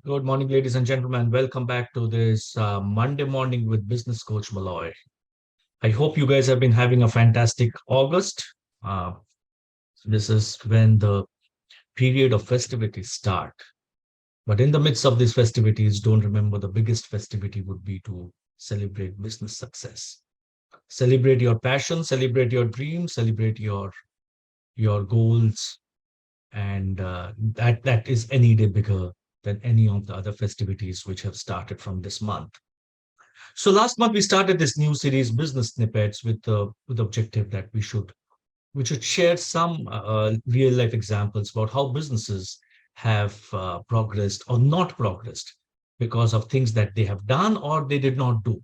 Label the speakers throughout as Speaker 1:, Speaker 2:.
Speaker 1: Good morning, ladies and gentlemen. Welcome back to this Monday morning with business coach Moloy. I hope you guys have been having a fantastic August. Uh, this is when the period of festivities start. But in the midst of these festivities, don't remember the biggest festivity would be to celebrate business success. Celebrate your passion, celebrate your dreams, celebrate your goals, and that is any day bigger than any of the other festivities which have started from this month. So last month we started this new series, Business Snippets, with the objective that we should share some real life examples about how businesses have progressed or not progressed because of things that they have done or they did not do.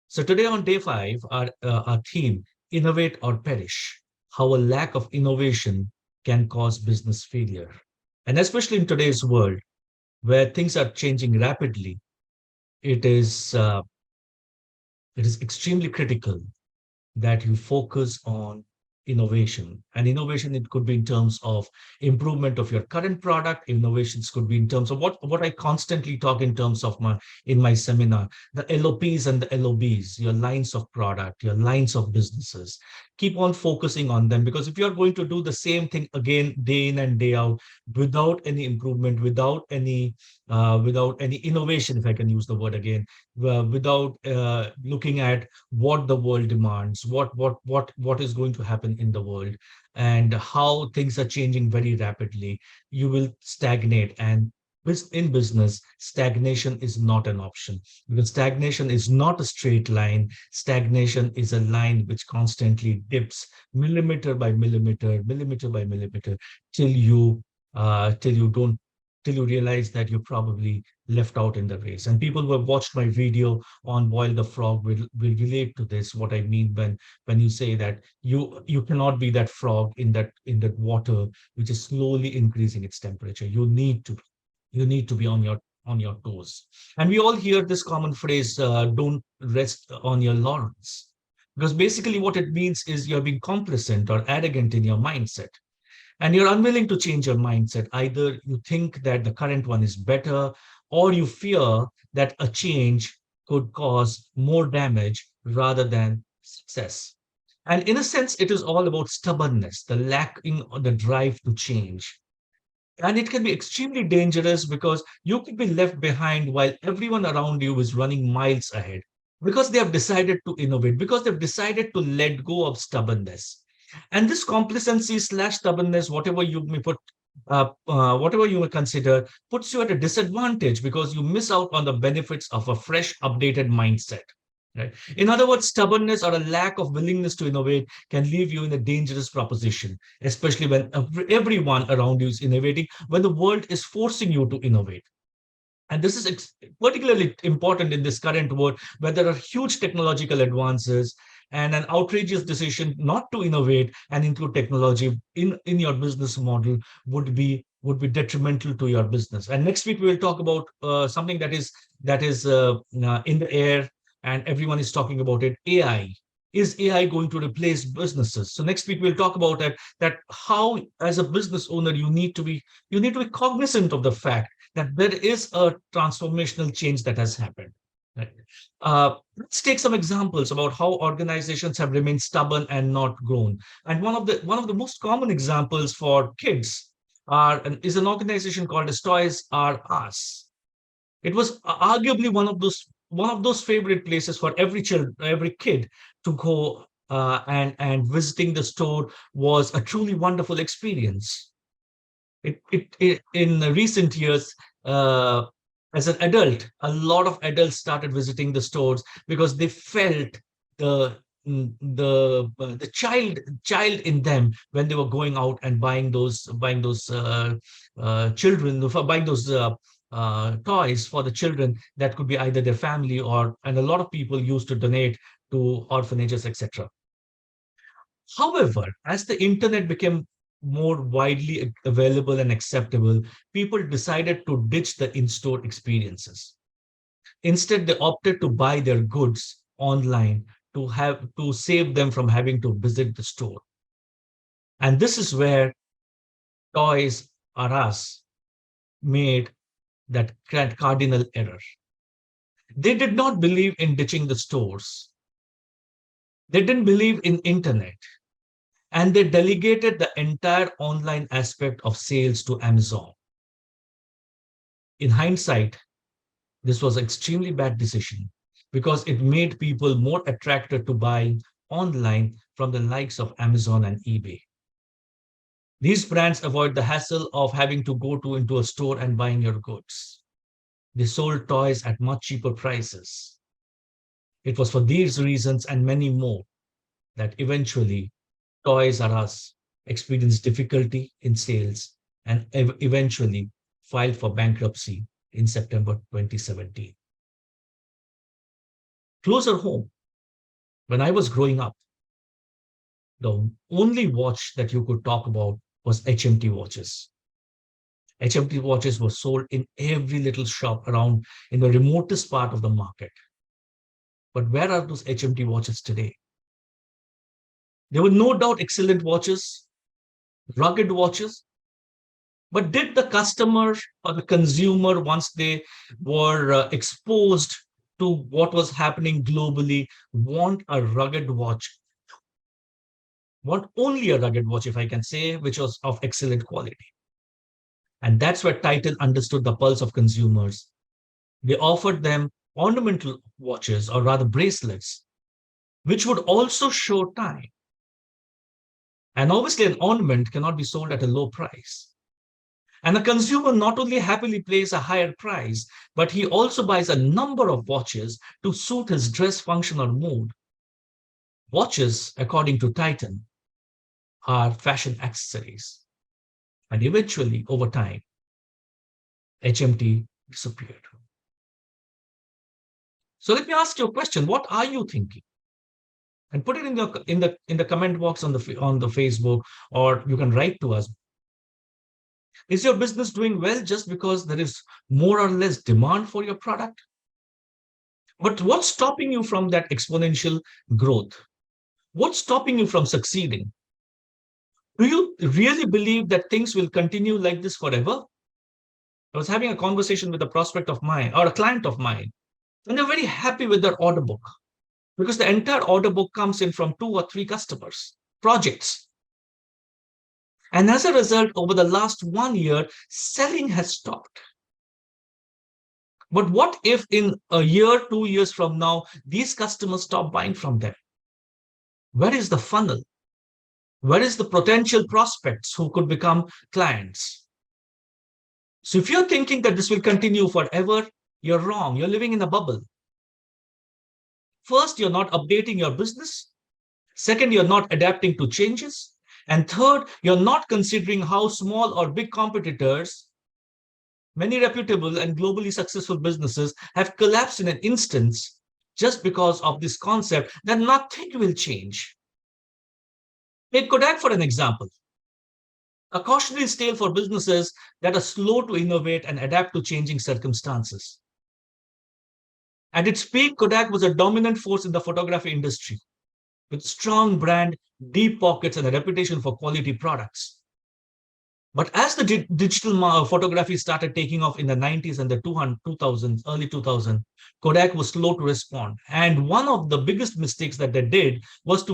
Speaker 1: So today on day five, our theme, Innovate or Perish, how a lack of innovation can cause business failure. And especially in today's world where things are changing rapidly, it is uh, it is extremely critical that you focus on innovation. And innovation, it could be in terms of improvement of your current product. Innovations could be in terms of what I constantly talk in terms of my in my seminar, the LOPs and the LOBs, your lines of product, your lines of businesses. Keep on focusing on them, because if you're going to do the same thing again day in and day out without any improvement, without any innovation, if I can use the word again, without looking at what the world demands, what is going to happen in the world, and how things are changing very rapidly, you will stagnate. And in business, stagnation is not an option, because stagnation is not a straight line. Stagnation is a line which constantly dips millimeter by millimeter, millimeter by millimeter, till you don't till you realize that you probably left out in the race. And people who have watched my video on Boil the Frog will relate to this, what I mean when you say that you cannot be that frog in that water which is slowly increasing its temperature. You need to be on your toes. And we all hear this common phrase, don't rest on your laurels. Because basically what it means is you're being complacent or arrogant in your mindset, and you're unwilling to change your mindset. Either you think that the current one is better, or you fear that a change could cause more damage rather than success. And in a sense, it is all about stubbornness, the lacking of the drive to change. And it can be extremely dangerous, because you could be left behind while everyone around you is running miles ahead, because they have decided to innovate, because they've decided to let go of stubbornness. And this complacency slash stubbornness, whatever you may consider, puts you at a disadvantage, because you miss out on the benefits of a fresh, updated mindset. Right? In other words, stubbornness or a lack of willingness to innovate can leave you in a dangerous proposition, especially when everyone around you is innovating, when the world is forcing you to innovate. And this is particularly important in this current world, where there are huge technological advances, and an outrageous decision not to innovate and include technology in your business model would be detrimental to your business. And next week we will talk about something that is in the air, and everyone is talking about it: AI. Is AI going to replace businesses? So next week we'll talk about it, that how, as a business owner, you need to be cognizant of the fact that there is a transformational change that has happened. Right? Let's take some examples about how organizations have remained stubborn and not grown. And one of the most common examples for kids is an organization called as Toys R Us. It was arguably one of those favorite places for every kid to go, and visiting the store was a truly wonderful experience. In recent years, uh, as an adult, a lot of adults started visiting the stores, because they felt the the child in them when they were going out and buying those toys for the children, that could be either their family, and a lot of people used to donate to orphanages, etc. However, as the internet became more widely available and acceptable, people decided to ditch the in-store experiences. Instead, they opted to buy their goods online, to save them from having to visit the store. And this is where Toys R Us made that cardinal error. They did not believe in ditching the stores. They didn't believe in internet, and they delegated the entire online aspect of sales to Amazon. In hindsight, this was an extremely bad decision because it made people more attracted to buying online from the likes of Amazon and eBay. These brands avoid the hassle of having to go to into a store and buying your goods. They sold toys at much cheaper prices. It was for these reasons and many more that eventually Toys R Us experienced difficulty in sales and eventually filed for bankruptcy in September 2017. Closer home, when I was growing up, the only watch that you could talk about was HMT watches. HMT watches were sold in every little shop around in the remotest part of the market. But where are those HMT watches today? They were no doubt excellent watches, rugged watches, but did the customer or the consumer, once they were exposed to what was happening globally, want a rugged watch? Want only a rugged watch, if I can say, which was of excellent quality. And that's where Titan understood the pulse of consumers. They offered them ornamental watches, or rather bracelets, which would also show time. And obviously, an ornament cannot be sold at a low price. And the consumer not only happily pays a higher price, but he also buys a number of watches to suit his dress function or mood. Watches, according to Titan, are fashion accessories. And eventually, over time, HMT disappeared. So let me ask you a question. What are you thinking? And put it in the comment box on the Facebook, or you can write to us. Is your business doing well just because there is more or less demand for your product? But what's stopping you from that exponential growth? What's stopping you from succeeding? Do you really believe that things will continue like this forever? I was having a conversation with a prospect of mine or a client of mine, and they're very happy with their order book because the entire order book comes in from 2 or 3 customers, projects. And as a result, over the last 1 year, selling has stopped. But what if in a year, 2 years from now, these customers stop buying from them? Where is the funnel? Where is the potential prospects who could become clients? So if you're thinking that this will continue forever, you're wrong. You're living in a bubble. First, you're not updating your business. Second, you're not adapting to changes. And third, you're not considering how small or big competitors, many reputable and globally successful businesses, have collapsed in an instance just because of this concept that nothing will change. Take Kodak for an example. A cautionary tale for businesses that are slow to innovate and adapt to changing circumstances. At its peak, Kodak was a dominant force in the photography industry, with strong brand, deep pockets, and a reputation for quality products. But as the digital photography started taking off in the 90s and the 2000s, early 2000s, Kodak was slow to respond. And one of the biggest mistakes that they did was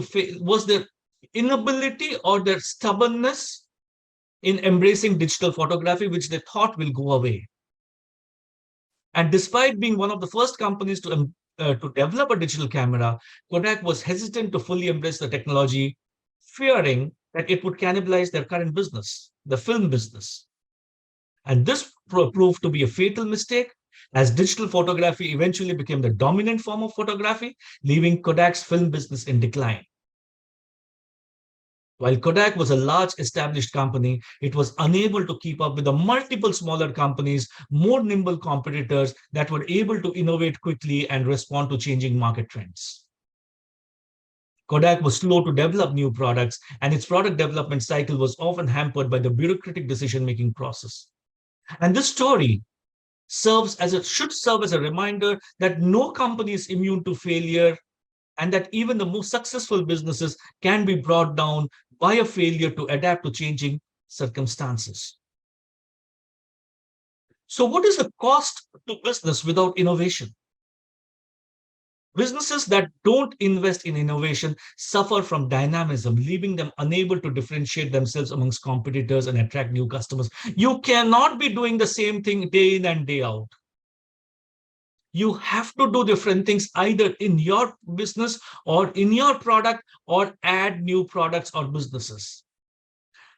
Speaker 1: their inability or their stubbornness in embracing digital photography, which they thought will go away. And despite being one of the first companies to develop a digital camera, Kodak was hesitant to fully embrace the technology, fearing that it would cannibalize their current business, the film business. And this proved to be a fatal mistake, as digital photography eventually became the dominant form of photography, leaving Kodak's film business in decline. While Kodak was a large established company, it was unable to keep up with the multiple smaller companies, more nimble competitors that were able to innovate quickly and respond to changing market trends. Kodak was slow to develop new products, and its product development cycle was often hampered by the bureaucratic decision-making process. And this story should serve as a reminder that no company is immune to failure, and that even the most successful businesses can be brought down by a failure to adapt to changing circumstances. So, what is the cost to business without innovation? Businesses that don't invest in innovation suffer from dynamism, leaving them unable to differentiate themselves amongst competitors and attract new customers. You cannot be doing the same thing day in and day out. You have to do different things either in your business or in your product or add new products or businesses.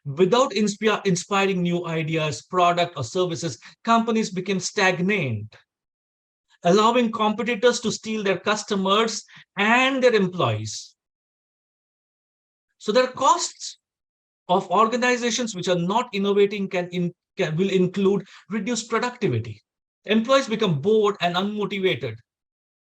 Speaker 1: Without inspiring new ideas, product, or services, companies become stagnant, allowing competitors to steal their customers and their employees. So there are costs of organizations which are not innovating will include reduced productivity. Employees become bored and unmotivated,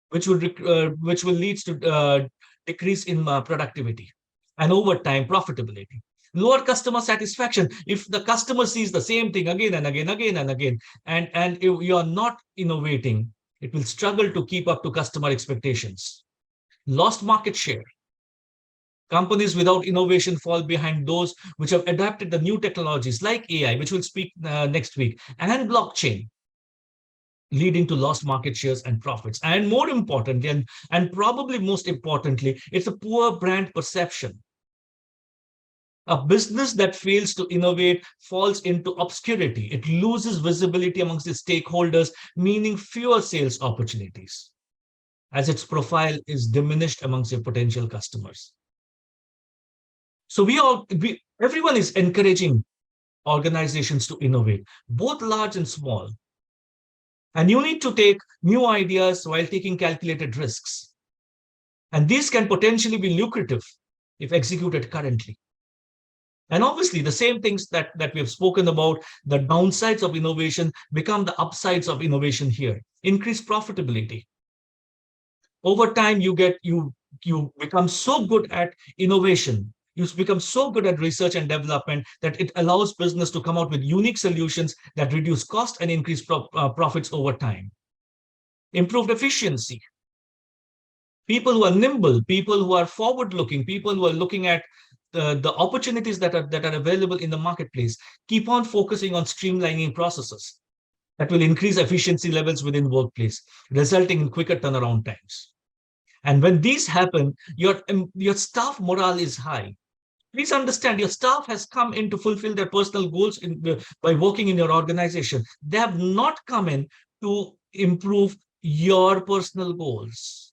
Speaker 1: which will lead to decrease in productivity and over time profitability. Lower customer satisfaction. If the customer sees the same thing again and again and again, and if you are not innovating, it will struggle to keep up to customer expectations. Lost market share. Companies without innovation fall behind those which have adapted the new technologies like AI, which we'll speak next week, and blockchain, leading to lost market shares and profits. And more importantly, and probably most importantly, it's a poor brand perception. A business that fails to innovate falls into obscurity. It loses visibility amongst its stakeholders, meaning fewer sales opportunities, as its profile is diminished amongst your potential customers. So everyone is encouraging organizations to innovate, both large and small. And you need to take new ideas while taking calculated risks. And these can potentially be lucrative if executed currently. And obviously, the same things that we have spoken about, the downsides of innovation become the upsides of innovation here. Increased profitability. Over time, you become so good at innovation, you become so good at research and development that it allows business to come out with unique solutions that reduce cost and increase profits over time. Improved efficiency. People who are nimble, people who are forward looking, people who are looking at the opportunities that are available in the marketplace, keep on focusing on streamlining processes that will increase efficiency levels within workplace, resulting in quicker turnaround times. And when these happen, your staff morale is high. Please understand, your staff has come in to fulfill their personal goals by working in your organization. They have not come in to improve your personal goals.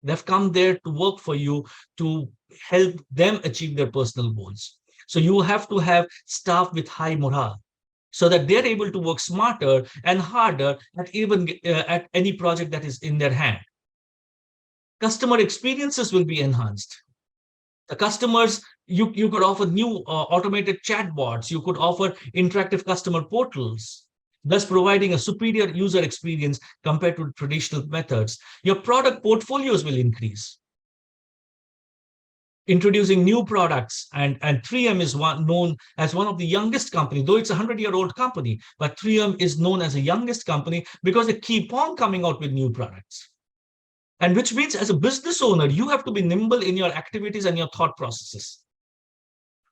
Speaker 1: They've come there to work for you to help them achieve their personal goals. So you have to have staff with high morale so that they're able to work smarter and harder at any project that is in their hand. Customer experiences will be enhanced. The customers, you could offer new automated chatbots, you could offer interactive customer portals, thus providing a superior user experience compared to traditional methods. Your product portfolios will increase. Introducing new products, and 3M is known as one of the youngest company, though it's a 100-year-old company, but 3M is known as the youngest company because they keep on coming out with new products. And which means as a business owner, you have to be nimble in your activities and your thought processes.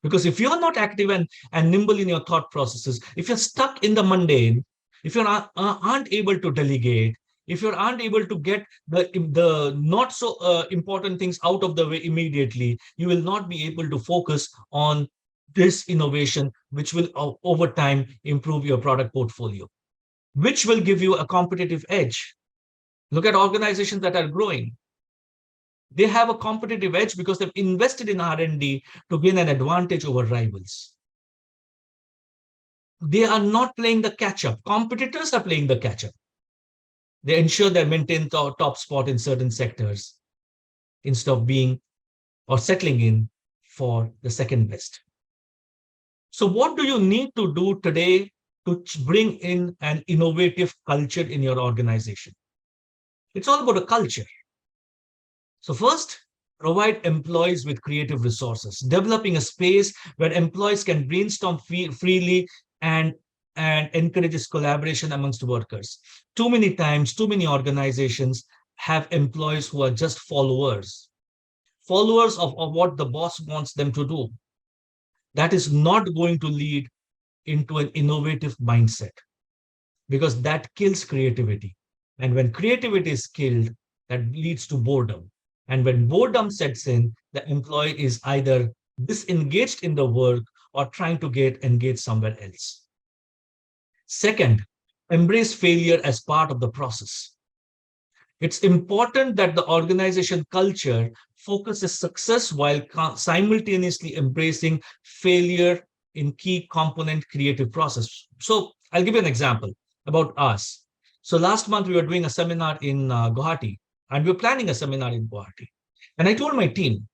Speaker 1: Because if you're not active and nimble in your thought processes, if you're stuck in the mundane, if you aren't able to delegate, if you aren't able to get the not so important things out of the way immediately, you will not be able to focus on this innovation, which will over time improve your product portfolio, which will give you a competitive edge. Look at organizations that are growing. They have a competitive edge because they've invested in R&D to gain an advantage over rivals. They are not playing the catch-up. Competitors are playing the catch-up. They ensure they maintain the top spot in certain sectors instead of being or settling in for the second best. So what do you need to do today to bring in an innovative culture in your organization? It's all about a culture. So first, provide employees with creative resources, developing a space where employees can brainstorm freely and encourages collaboration amongst workers. Too many times, too many organizations have employees who are just followers of what the boss wants them to do. That is not going to lead into an innovative mindset. because that kills creativity. And when creativity is killed, that leads to boredom. And when boredom sets in, the employee is either disengaged in the work or trying to get engaged somewhere else. Second, embrace failure as part of the process. It's important that the organization culture focuses success while simultaneously embracing failure in key component creative process. So I'll give you an example about us. So last month we were doing a seminar in Guwahati, and we were planning a seminar in Guwahati. And I told my team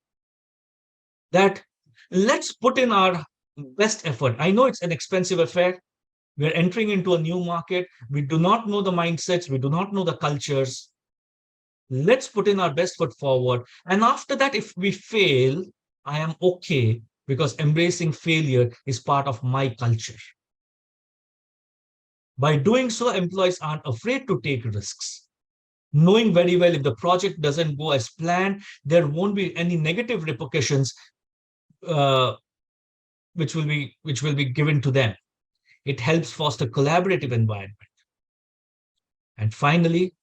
Speaker 1: that let's put in our best effort. I know it's an expensive affair. We're entering into a new market. We do not know the mindsets. We do not know the cultures. Let's put in our best foot forward. And after that, if we fail, I am okay because embracing failure is part of my culture. By doing so, employees aren't afraid to take risks. Knowing very well if the project doesn't go as planned, there won't be any negative repercussions uh, which will be given to them. It helps foster collaborative environment. And finally,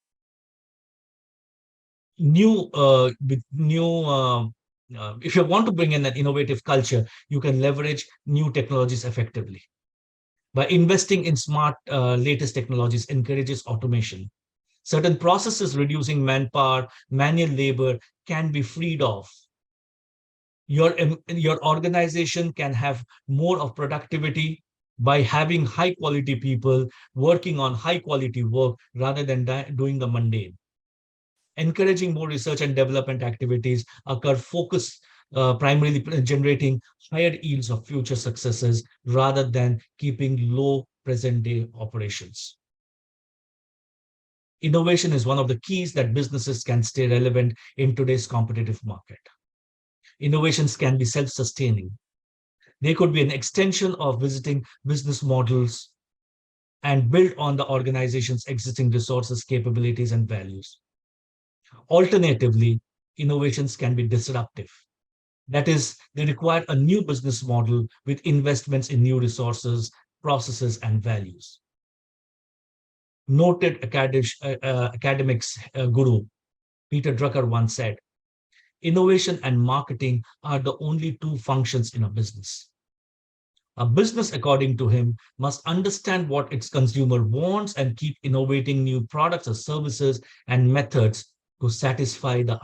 Speaker 1: if you want to bring in an innovative culture, you can leverage new technologies effectively. By investing in smart latest technologies encourages automation. Certain processes reducing manpower, manual labor can be freed off. Your organization can have more of productivity by having high quality people working on high quality work rather than doing the mundane. Encouraging more research and development activities occur focus primarily generating higher yields of future successes rather than keeping low present day operations. Innovation is one of the keys that businesses can stay relevant in today's competitive market. Innovations can be self-sustaining. They could be an extension of visiting business models and build on the organization's existing resources, capabilities, and values. Alternatively, innovations can be disruptive. That is, they require a new business model with investments in new resources, processes, and values. Noted academics guru Peter Drucker once said, innovation and marketing are the only two functions in a business. A business, according to him, must understand what its consumer wants and keep innovating new products or services and methods to satisfy the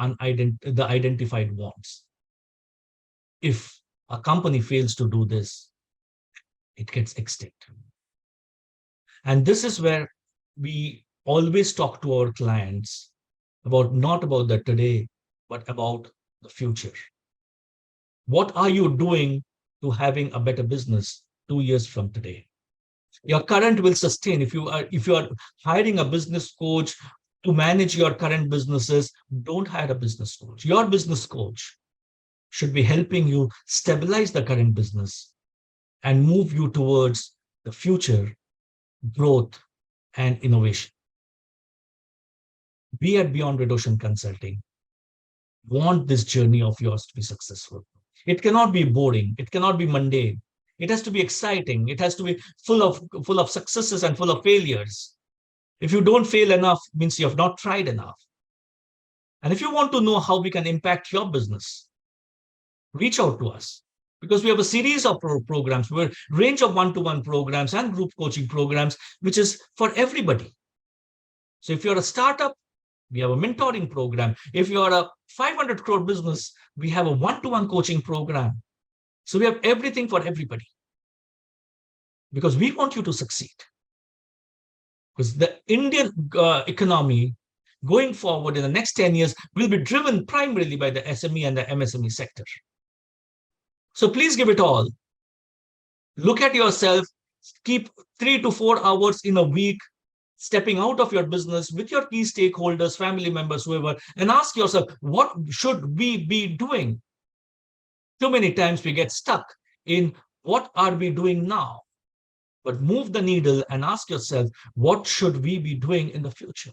Speaker 1: identified wants. If a company fails to do this, it gets extinct. And this is where we always talk to our clients about not about the today, but about the future. What are you doing to having a better business 2 years from today? Your current will sustain. If you are hiring a business coach to manage your current businesses, don't hire a business coach. Your business coach should be helping you stabilize the current business and move you towards the future growth and innovation. We at Beyond Red Ocean Consulting want this journey of yours to be successful. It cannot be boring. It cannot be mundane. It has to be exciting. It has to be full of successes and full of failures. If you don't fail enough, it means you have not tried enough. And if you want to know how we can impact your business, reach out to us because we have a series of programs, we have a range of one-to-one programs and group coaching programs, which is for everybody. So if you're a startup, we have a mentoring program. If you are a 500 crore business, we have a one-to-one coaching program. So we have everything for everybody because we want you to succeed. Because the Indian economy going forward in the next 10 years will be driven primarily by the SME and the MSME sector. So please give it all. Look at yourself, keep 3 to 4 hours in a week stepping out of your business with your key stakeholders, family members, whoever, and ask yourself, what should we be doing? Too many times we get stuck in what are we doing now? But move the needle and ask yourself, what should we be doing in the future?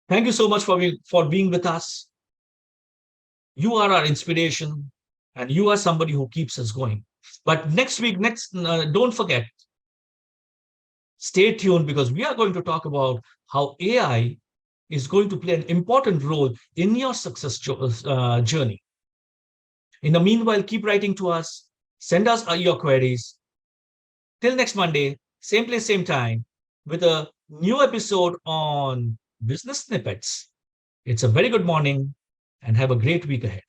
Speaker 1: Thank you so much for being with us. You are our inspiration and you are somebody who keeps us going. But next week, don't forget, Stay tuned because we are going to talk about how AI is going to play an important role in your success journey. In the meanwhile, keep writing to us, send us your queries. Till next Monday, same place, same time, with a new episode on business snippets. It's a very good morning and have a great week ahead.